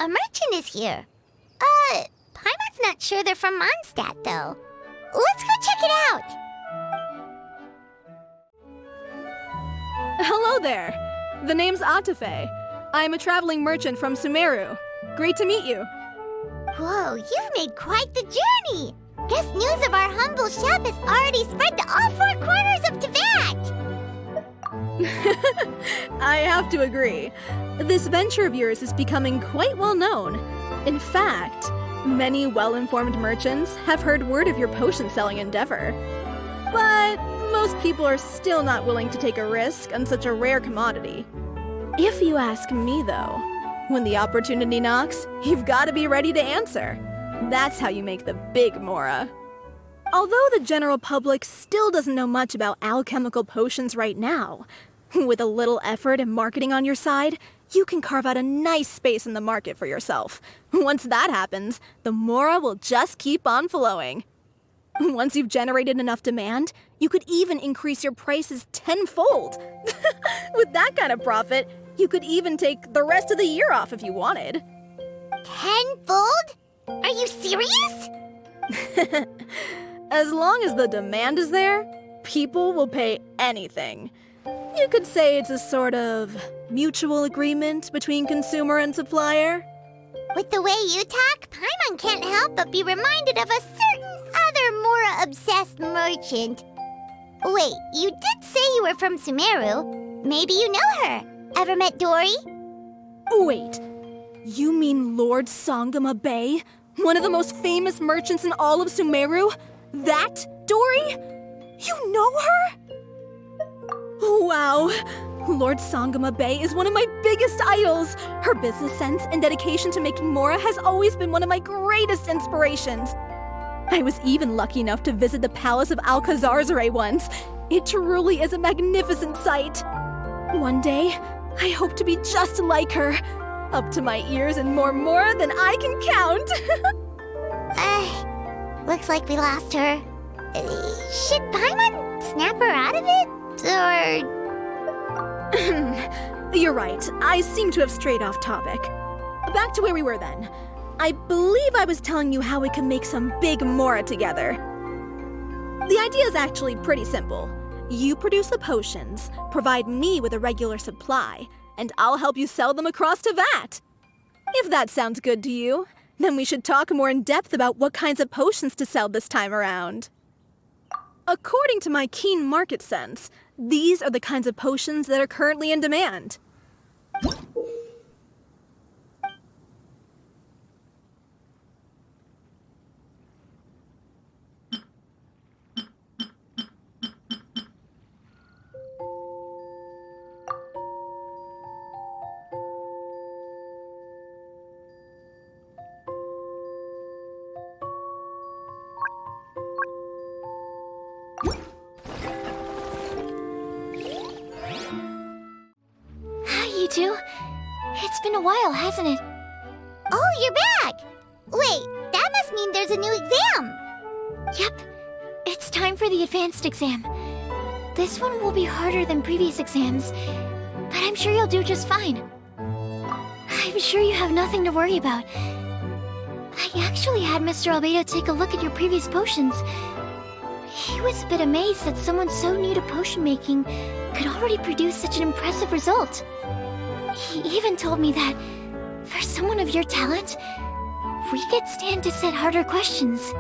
a merchant is here. Paimon's not sure they're from Mondstadt, though. Let's go check it out. Hello there. The name's Atafe. I'm a traveling merchant from Sumeru. Great to meet you. Whoa, you've made quite the journey. Guess news of our humble shop has already spread to all four corners of Teyvat. I have to agree. This venture of yours is becoming quite well known. In fact, many well-informed merchants have heard word of your potion-selling endeavor. But most people are still not willing to take a risk on such a rare commodity. If you ask me, though, when the opportunity knocks, you've got to be ready to answer. That's how you make the big Mora. Although the general public still doesn't know much about alchemical potions right now, with a little effort and marketing on your side, you can carve out a nice space in the market for yourself. Once that happens, the Mora will just keep on flowing. Once you've generated enough demand, you could even increase your prices tenfold. With that kind of profit, you could even take the rest of the year off if you wanted. Tenfold? Are you serious? As long as the demand is there, people will pay anything. You could say it's a sort of mutual agreement between consumer and supplier. With the way you talk, Paimon can't help but be reminded of a certain other Mora-obsessed merchant. Wait, you did say you were from Sumeru. Maybe you know her. Ever met Dory? Wait, you mean Lord Sangama Bay? One of the most famous merchants in all of Sumeru? That Dory? You know her? Wow. Lord Sangama Bay is one of my biggest idols. Her business sense and dedication to making Mora has always been one of my greatest inspirations. I was even lucky enough to visit the palace of Alcazarzare once. It truly is a magnificent sight. One day, I hope to be just like her. Up to my ears in more Mora than I can count. Looks like we lost her. Should Paimon snap her out of it? Or... You're right. I seem to have strayed off topic. Back to where we were then. I believe I was telling you how we could make some big Mora together. The idea is actually pretty simple. You produce the potions, provide me with a regular supply, and I'll help you sell them across Teyvat. If that sounds good to you, then we should talk more in depth about what kinds of potions to sell this time around. According to my keen market sense, these are the kinds of potions that are currently in demand. Two? It's been a while, hasn't it? Oh, you're back! Wait, that must mean there's a new exam! Yep, it's time for the advanced exam. This one will be harder than previous exams, but I'm sure you'll do just fine. I'm sure you have nothing to worry about. I actually had Mr. Albedo take a look at your previous potions. He was a bit amazed that someone so new to potion making could already produce such an impressive result. He even told me that, for someone of your talent, we could stand to set harder questions.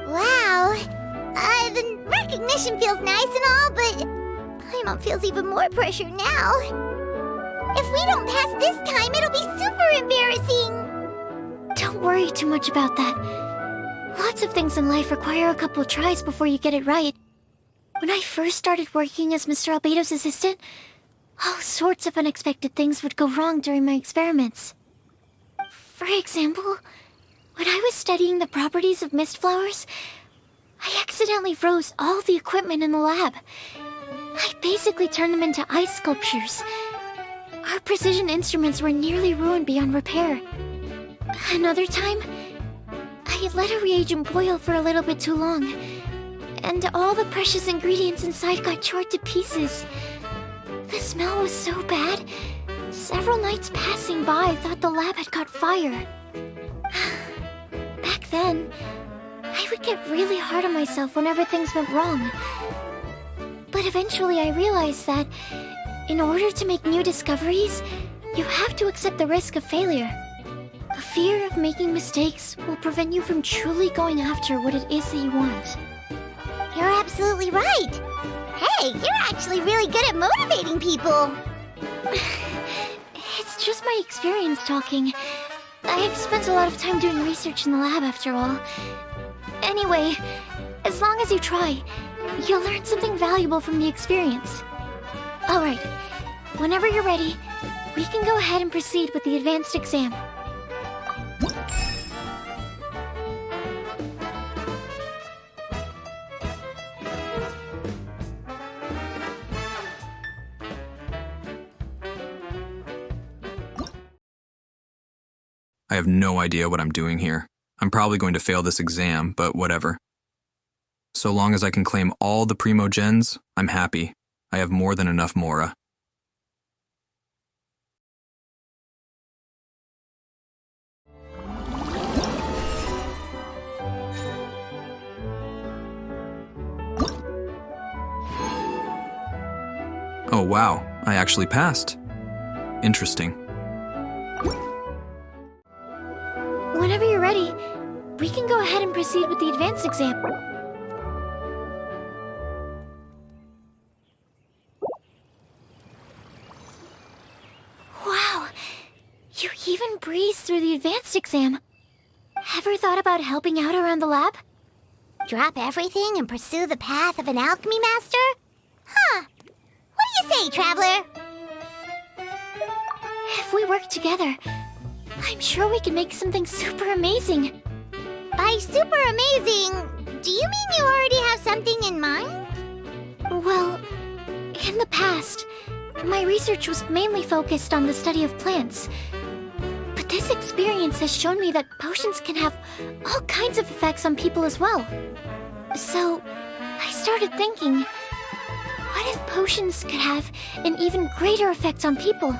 Wow! The recognition feels nice and all, but Paimon feels even more pressure now. If we don't pass this time, it'll be super embarrassing! Don't worry too much about that. Lots of things in life require a couple tries before you get it right. When I first started working as Mr. Albedo's assistant, all sorts of unexpected things would go wrong during my experiments. For example, when I was studying the properties of mist flowers, I accidentally froze all the equipment in the lab. I basically turned them into ice sculptures. Our precision instruments were nearly ruined beyond repair. Another time, I had let a reagent boil for a little bit too long, and all the precious ingredients inside got chored to pieces. The smell was so bad. Several nights passing by, I thought the lab had caught fire. Back then, I would get really hard on myself whenever things went wrong. But eventually I realized that in order to make new discoveries, you have to accept the risk of failure. A fear of making mistakes will prevent you from truly going after what it is that you want. You're absolutely right. Hey, you're actually really good at motivating people. It's just my experience talking. I've spent a lot of time doing research in the lab after all. Anyway, as long as you try, you'll learn something valuable from the experience. Alright, whenever you're ready, we can go ahead and proceed with the advanced exam. I have no idea what I'm doing here. I'm probably going to fail this exam, but whatever. So long as I can claim all the Primogems, I'm happy. I have more than enough Mora. Oh wow, I actually passed. Interesting. Whenever you're ready, we can go ahead and proceed with the advanced exam. Wow, you even breezed through the advanced exam. Ever thought about helping out around the lab? Drop everything and pursue the path of an alchemy master? Huh. What do you say, traveler? If we work together, I'm sure we can make something super amazing. By super amazing, do you mean you already have something in mind? Well, in the past, my research was mainly focused on the study of plants. But this experience has shown me that potions can have all kinds of effects on people as well. So, I started thinking, what if potions could have an even greater effect on people?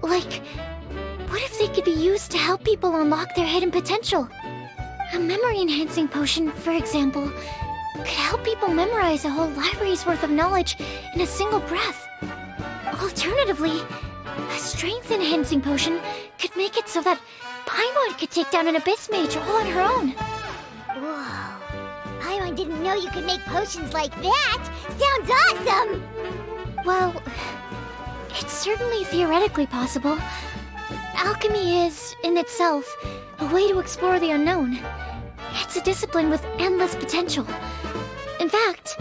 Like, what if they could be used to help people unlock their hidden potential? A memory-enhancing potion, for example, could help people memorize a whole library's worth of knowledge in a single breath. Alternatively, a strength-enhancing potion could make it so that Paimon could take down an Abyss Mage all on her own. Whoa. Paimon didn't know you could make potions like that. Sounds awesome! Well, it's certainly theoretically possible. Alchemy is, in itself, a way to explore the unknown. It's a discipline with endless potential. In fact,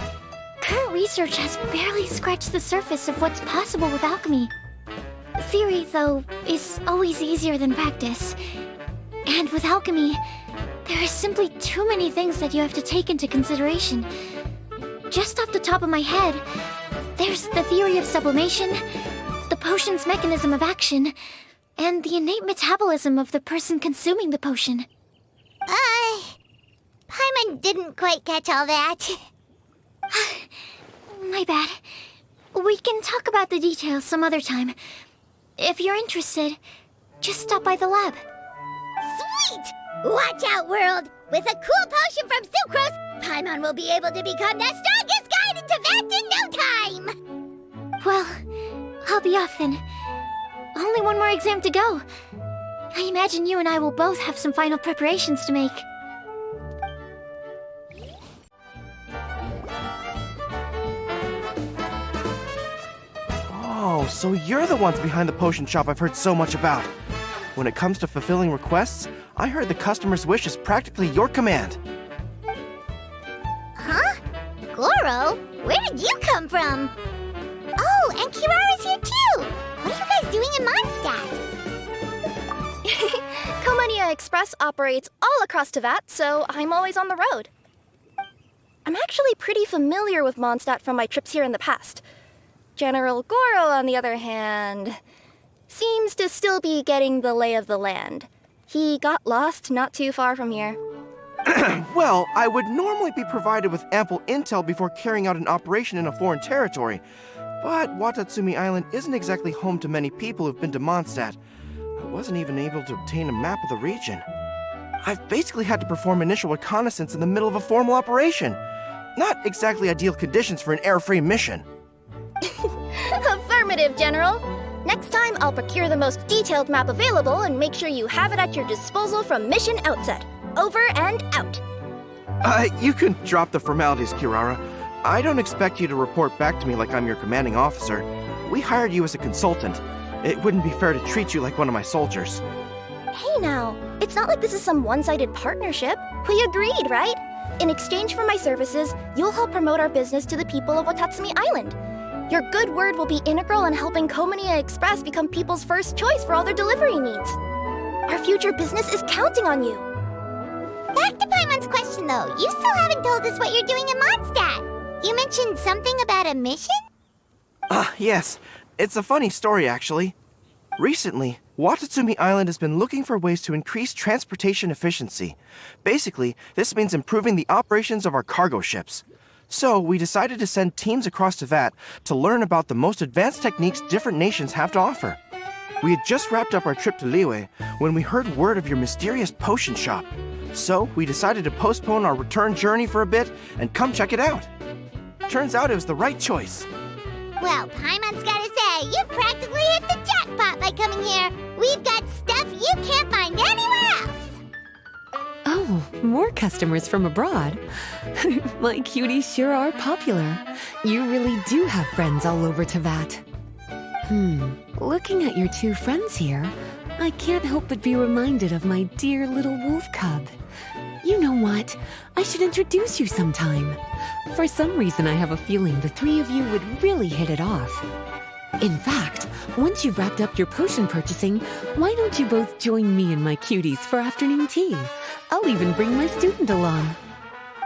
current research has barely scratched the surface of what's possible with alchemy. Theory, though, is always easier than practice. And with alchemy, there are simply too many things that you have to take into consideration. Just off the top of my head, there's the theory of sublimation, the potion's mechanism of action, and the innate metabolism of the person consuming the potion. Paimon didn't quite catch all that. My bad. We can talk about the details some other time. If you're interested, just stop by the lab. Sweet! Watch out, world! With a cool potion from Sucrose, Paimon will be able to become the strongest guide into Vact in no time! Well, I'll be off then. Only one more exam to go. I imagine you and I will both have some final preparations to make. Oh, so you're the ones behind the potion shop I've heard so much about. When it comes to fulfilling requests, I heard the customer's wish is practically your command. Huh? Goro? Where did you come from? Oh, and Kirara's here too! What are you guys doing in Mondstadt? Komania Express operates all across Teyvat, so I'm always on the road. I'm actually pretty familiar with Mondstadt from my trips here in the past. General Goro, on the other hand, seems to still be getting the lay of the land. He got lost not too far from here. Well, I would normally be provided with ample intel before carrying out an operation in a foreign territory, But Watatsumi Island isn't exactly home to many people who've been to Mondstadt. I wasn't even able to obtain a map of the region. I've basically had to perform initial reconnaissance in the middle of a formal operation. Not exactly ideal conditions for an air-free mission. Affirmative, General. Next time, I'll procure the most detailed map available and make sure you have it at your disposal from mission outset. Over and out. You can drop the formalities, Kirara. I don't expect you to report back to me like I'm your commanding officer. We hired you as a consultant. It wouldn't be fair to treat you like one of my soldiers. Hey now, it's not like this is some one-sided partnership. We agreed, right? In exchange for my services, you'll help promote our business to the people of Watatsumi Island. Your good word will be integral in helping Komania Express become people's first choice for all their delivery needs. Our future business is counting on you. Back to Paimon's question, though. You still haven't told us what you're doing in Mondstadt. You mentioned something about a mission? Yes. It's a funny story, actually. Recently, Watatsumi Island has been looking for ways to increase transportation efficiency. Basically, this means improving the operations of our cargo ships. So, we decided to send teams across Teyvat to learn about the most advanced techniques different nations have to offer. We had just wrapped up our trip to Liyue when we heard word of your mysterious potion shop. So, we decided to postpone our return journey for a bit and come check it out. Turns out it was the right choice. Well, Paimon's gotta say, you've practically hit the jackpot by coming here. We've got stuff you can't find anywhere else. Oh, more customers from abroad. My cuties sure are popular. You really do have friends all over Teyvat. Looking at your two friends here, I can't help but be reminded of my dear little wolf cub. You know what? I should introduce you sometime. For some reason, I have a feeling the three of you would really hit it off. In fact, once you've wrapped up your potion purchasing, why don't you both join me and my cuties for afternoon tea? I'll even bring my student along.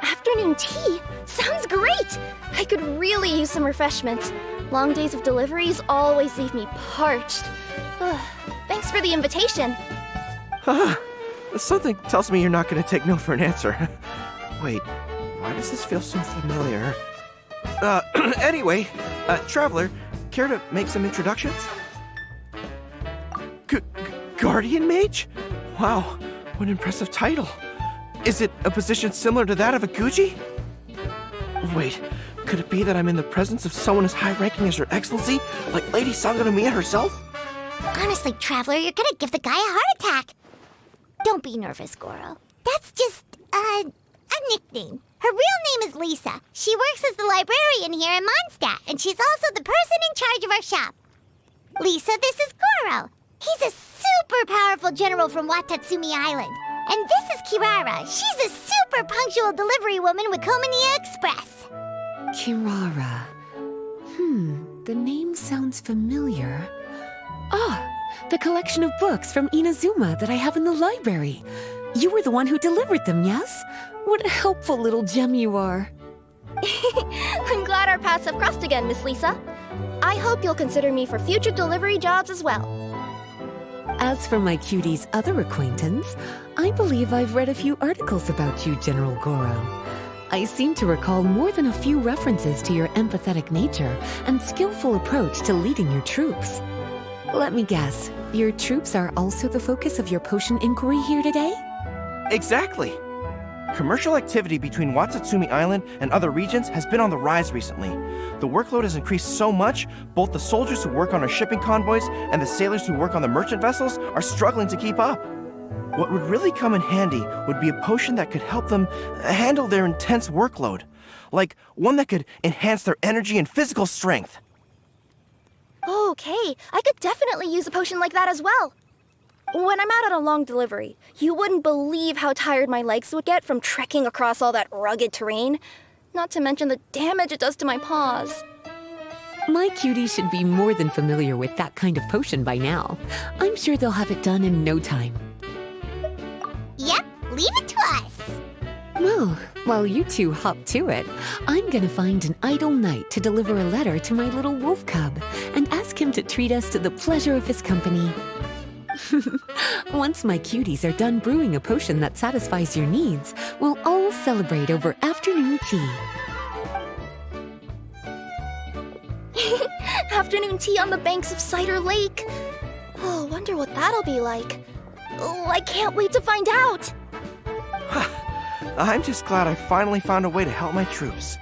Afternoon tea? Sounds great! I could really use some refreshments. Long days of deliveries always leave me parched. Thanks for the invitation. Something tells me you're not going to take no for an answer. Wait, why does this feel so familiar? Anyway, Traveler, care to make some introductions? Guardian Mage? Wow, what an impressive title. Is it a position similar to that of a Guji? Wait, could it be that I'm in the presence of someone as high-ranking as Her Excellency, like Lady Sangonomiya herself? Honestly, Traveler, you're gonna give the guy a heart attack. Don't be nervous, Goro. That's just, a nickname. Her real name is Lisa. She works as the librarian here in Mondstadt, and she's also the person in charge of our shop. Lisa, this is Goro. He's a super powerful general from Watatsumi Island. And this is Kirara. She's a super punctual delivery woman with Komania Express. Kirara. The name sounds familiar. The collection of books from Inazuma that I have in the library. You were the one who delivered them, yes? What a helpful little gem you are. I'm glad our paths have crossed again, Miss Lisa. I hope you'll consider me for future delivery jobs as well. As for my cutie's other acquaintance, I believe I've read a few articles about you, General Goro. I seem to recall more than a few references to your empathetic nature and skillful approach to leading your troops. Let me guess, your troops are also the focus of your potion inquiry here today? Exactly. Commercial activity between Watatsumi Island and other regions has been on the rise recently. The workload has increased so much, both the soldiers who work on our shipping convoys and the sailors who work on the merchant vessels are struggling to keep up. What would really come in handy would be a potion that could help them handle their intense workload. Like one that could enhance their energy and physical strength. Okay, I could definitely use a potion like that as well. When I'm out on a long delivery, you wouldn't believe how tired my legs would get from trekking across all that rugged terrain. Not to mention the damage it does to my paws. My cutie should be more than familiar with that kind of potion by now. I'm sure they'll have it done in no time. Yep, leave it to us. Well, while you two hop to it, I'm gonna find an idle knight to deliver a letter to my little wolf cub and ask him to treat us to the pleasure of his company. Once my cuties are done brewing a potion that satisfies your needs, we'll all celebrate over afternoon tea. Afternoon tea on the banks of Cider Lake. Oh, wonder what that'll be like. Oh, I can't wait to find out. I'm just glad I finally found a way to help my troops.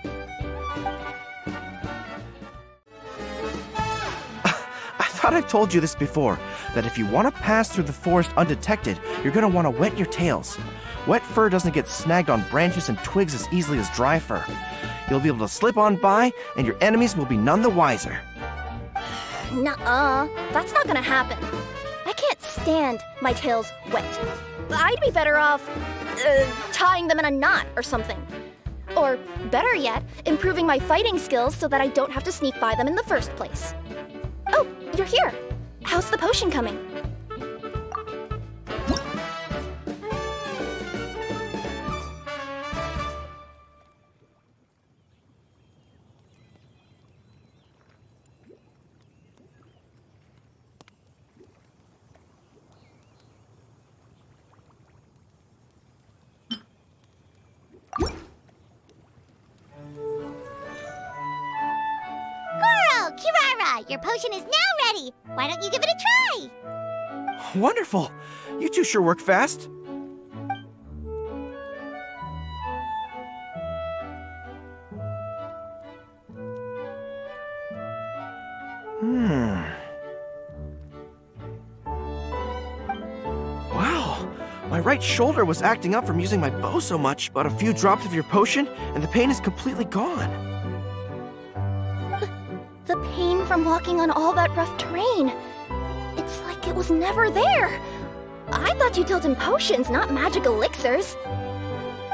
I thought I told you this before, that if you want to pass through the forest undetected, you're going to want to wet your tails. Wet fur doesn't get snagged on branches and twigs as easily as dry fur. You'll be able to slip on by, and your enemies will be none the wiser. Nuh-uh, that's not gonna happen. I can't stand my tails wet. I'd be better off tying them in a knot or something. Or better yet, improving my fighting skills so that I don't have to sneak by them in the first place. Oh, you're here. How's the potion coming? Goro, Kirara, your potion is now ready. Why don't you give it a try? Wonderful! You two sure work fast. Wow, my right shoulder was acting up from using my bow so much, but a few drops of your potion and the pain is completely gone. The pain from walking on all that rough terrain. It's like it was never there. I thought you dealt in potions, not magic elixirs.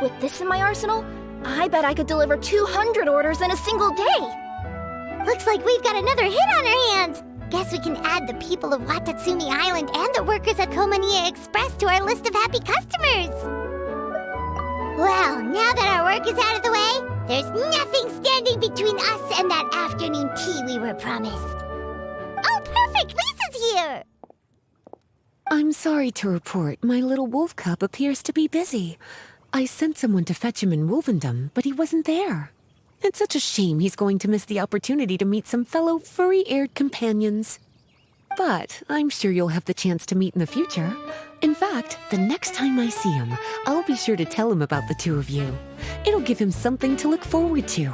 With this in my arsenal, I bet I could deliver 200 orders in a single day. Looks like we've got another hit on our hands. Guess we can add the people of Watatsumi Island and the workers at Komania Express to our list of happy customers. Well, now that our work is out of the way, there's nothing standing between us and that afternoon tea we were promised. Oh, perfect! Lisa's here! I'm sorry to report my little wolf cub appears to be busy. I sent someone to fetch him in Wolvendom, but he wasn't there. It's such a shame he's going to miss the opportunity to meet some fellow furry-eared companions. But I'm sure you'll have the chance to meet in the future. In fact, the next time I see him, I'll be sure to tell him about the two of you. It'll give him something to look forward to.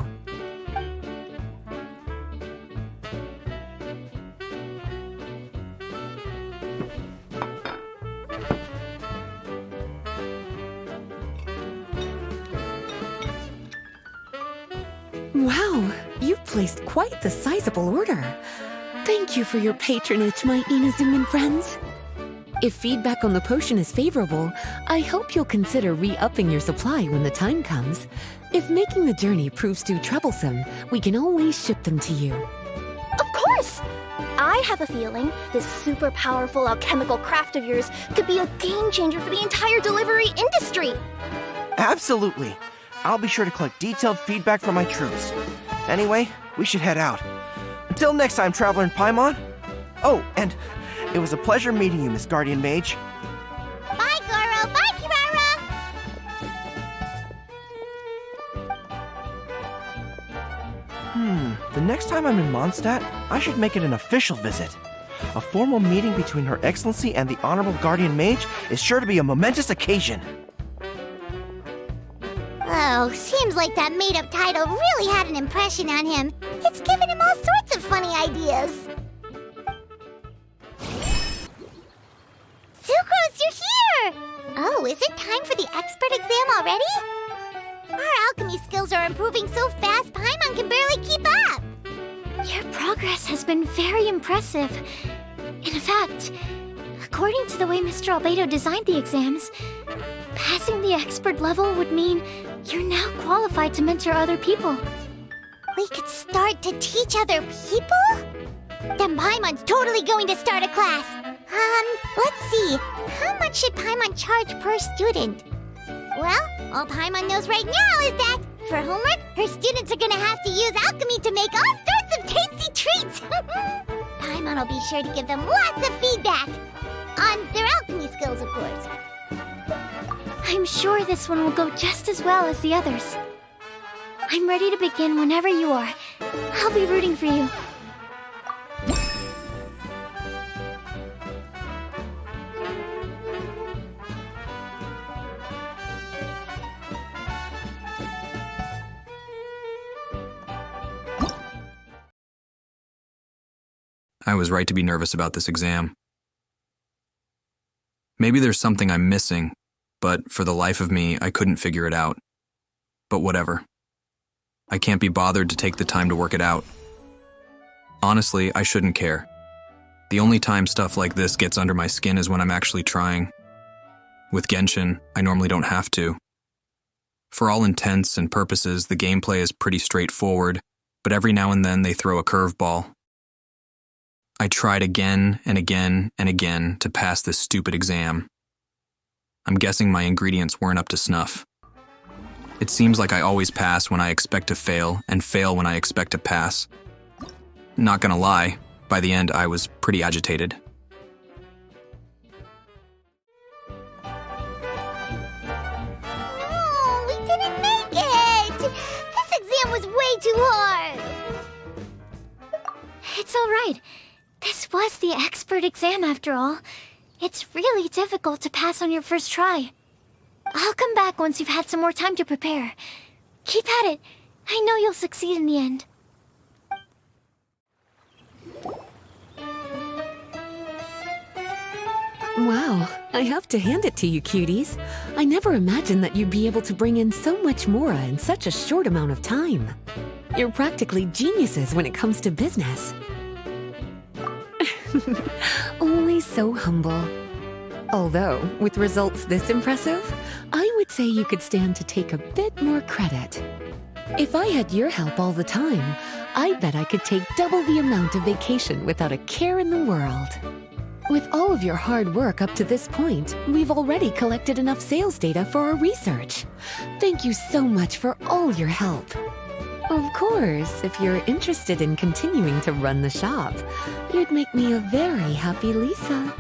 Wow, you've placed quite the sizable order. Thank you for your patronage, my Inazuman friends. If feedback on the potion is favorable, I hope you'll consider re-upping your supply when the time comes. If making the journey proves too troublesome, we can always ship them to you. Of course! I have a feeling this super powerful alchemical craft of yours could be a game changer for the entire delivery industry. Absolutely. I'll be sure to collect detailed feedback from my troops. Anyway, we should head out. Until next time, Traveler in Paimon. Oh, and it was a pleasure meeting you, Miss Guardian Mage. Bye, Goro! Bye, Kirara! The next time I'm in Mondstadt, I should make it an official visit. A formal meeting between Her Excellency and the Honorable Guardian Mage is sure to be a momentous occasion. Oh, seems like that made-up title really had an impression on him. It's given him all sorts of funny ideas. Sucrose, you're here! Oh, is it time for the expert exam already? Our alchemy skills are improving so fast, Paimon can barely keep up. Your progress has been very impressive. In fact, according to the way Mr. Albedo designed the exams, passing the expert level would mean you're now qualified to mentor other people. We could start to teach other people? Then Paimon's totally going to start a class. Let's see. How much should Paimon charge per student? Well, all Paimon knows right now is that, for homework, her students are gonna have to use alchemy to make all sorts of tasty treats. Paimon will be sure to give them lots of feedback. On their alchemy skills, of course. I'm sure this one will go just as well as the others. I'm ready to begin whenever you are. I'll be rooting for you. I was right to be nervous about this exam. Maybe there's something I'm missing, but for the life of me, I couldn't figure it out. But whatever. I can't be bothered to take the time to work it out. Honestly, I shouldn't care. The only time stuff like this gets under my skin is when I'm actually trying. With Genshin, I normally don't have to. For all intents and purposes, the gameplay is pretty straightforward, but every now and then they throw a curveball. I tried again and again and again to pass this stupid exam. I'm guessing my ingredients weren't up to snuff. It seems like I always pass when I expect to fail and fail when I expect to pass. Not gonna lie, by the end I was pretty agitated. No, we didn't make it! This exam was way too hard! It's all right. This was the expert exam after all. It's really difficult to pass on your first try. I'll come back once you've had some more time to prepare. Keep at it. I know you'll succeed in the end. Wow, I have to hand it to you, cuties. I never imagined that you'd be able to bring in so much Mora in such a short amount of time. You're practically geniuses when it comes to business. Always so humble. Although, with results this impressive, I would say you could stand to take a bit more credit. If I had your help all the time, I bet I could take double the amount of vacation without a care in the world. With all of your hard work up to this point, we've already collected enough sales data for our research. Thank you so much for all your help. Of course, if you're interested in continuing to run the shop, you'd make me a very happy Lisa.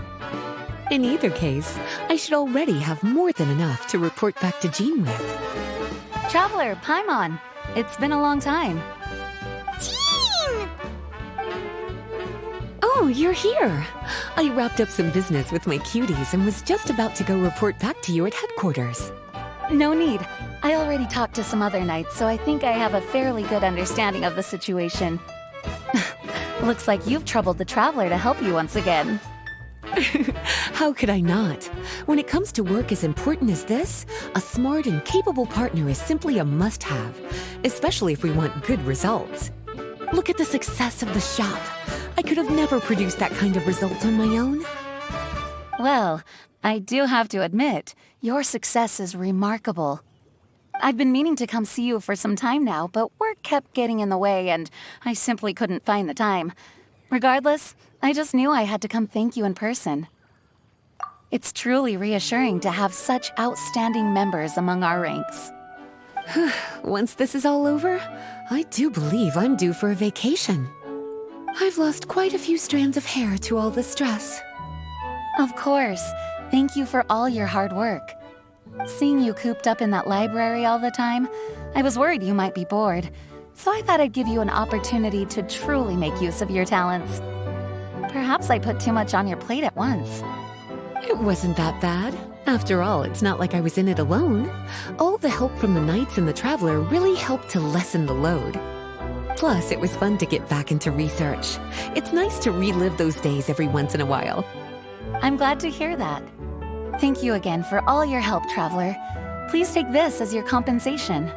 In either case, I should already have more than enough to report back to Jean with. Traveler, Paimon, it's been a long time. Jean! Oh, you're here. I wrapped up some business with my cuties and was just about to go report back to you at headquarters. No need. I already talked to some other knights, so I think I have a fairly good understanding of the situation. Looks like you've troubled the Traveler to help you once again. How could I not? When it comes to work as important as this, a smart and capable partner is simply a must-have, especially if we want good results. Look at the success of the shop. I could have never produced that kind of result on my own. Well, I do have to admit, your success is remarkable. I've been meaning to come see you for some time now, but work kept getting in the way and I simply couldn't find the time. Regardless, I just knew I had to come thank you in person. It's truly reassuring to have such outstanding members among our ranks. Once this is all over, I do believe I'm due for a vacation. I've lost quite a few strands of hair to all the stress. Of course. Thank you for all your hard work. Seeing you cooped up in that library all the time, I was worried you might be bored, so I thought I'd give you an opportunity to truly make use of your talents. Perhaps I put too much on your plate at once. It wasn't that bad. After all, it's not like I was in it alone. All the help from the Knights and the Traveler really helped to lessen the load. Plus, it was fun to get back into research. It's nice to relive those days every once in a while. I'm glad to hear that. Thank you again for all your help, Traveler. Please take this as your compensation.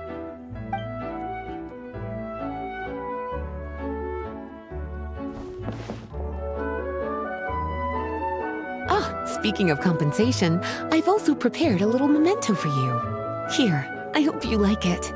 Speaking of compensation, I've also prepared a little memento for you. Here, I hope you like it.